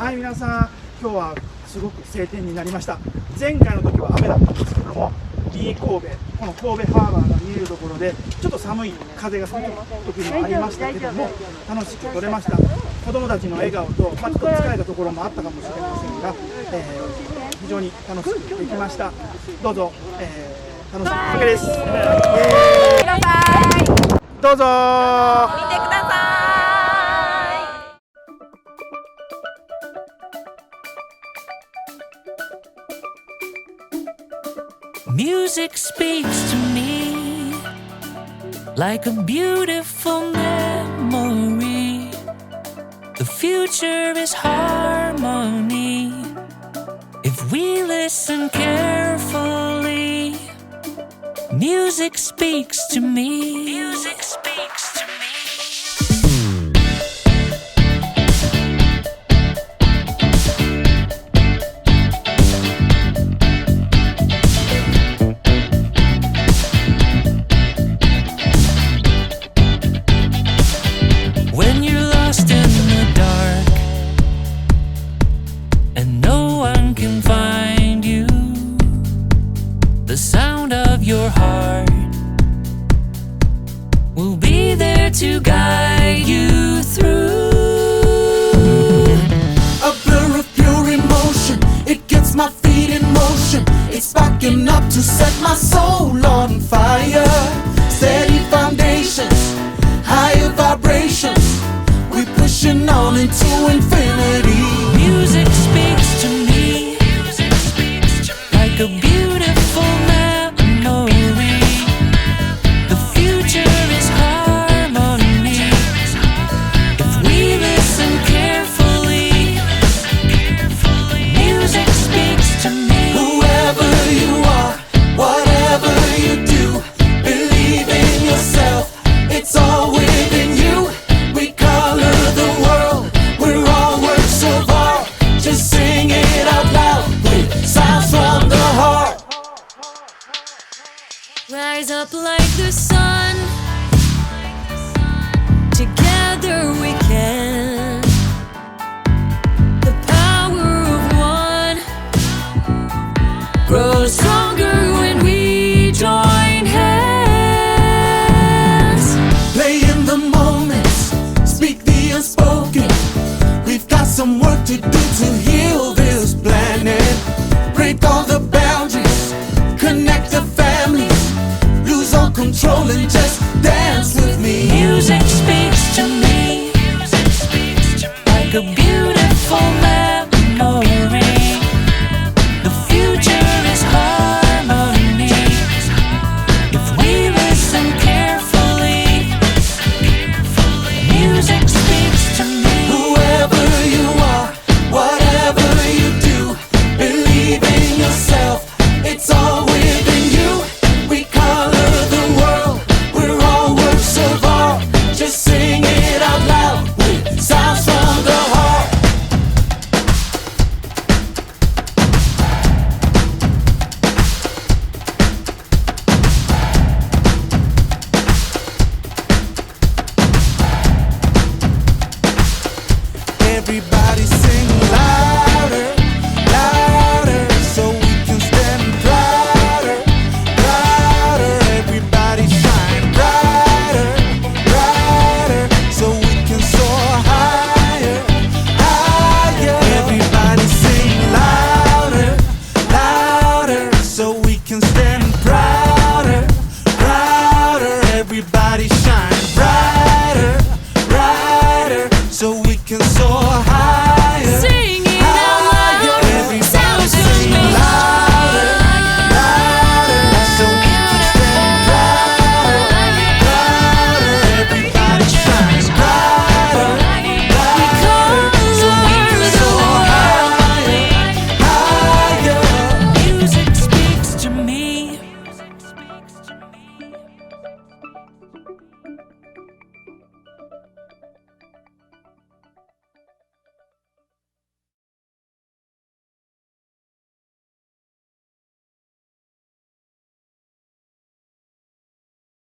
はい、皆さん、今日はすごく晴天になりました。前回の時は雨だったんですけども、神戸、この神戸ハーバーが見えるところで、ちょっと寒い風が吹く時もありましたけども、楽しく撮れました。子供たちの笑顔と、ちょっと疲れたところもあったかもしれませんが、非常に楽しくできました。どうぞ、楽しいわけです。どうぞ見てください。Music speaks to me like a beautiful memory. The future is harmony if we listen carefully. Music speaks to me. Music speaks to me. When you're lost in the dark and no one can find you, the sound of your heart will be there to guide you through. A blur of pure emotion, it gets my feet in motion. It's sparking up to set my soul on fire. Steady foundations, higher vibrations. We're pushing on into infinity. Music speaks to me like a beautiful memory. The future is harmony if we listen carefully. Music speaks to me. Whoever you are, whatever you do, believe in yourself. It's all within you. We color the world. We're all works of art. Just sing it out loud with sounds from the heart. Rise up like the sun.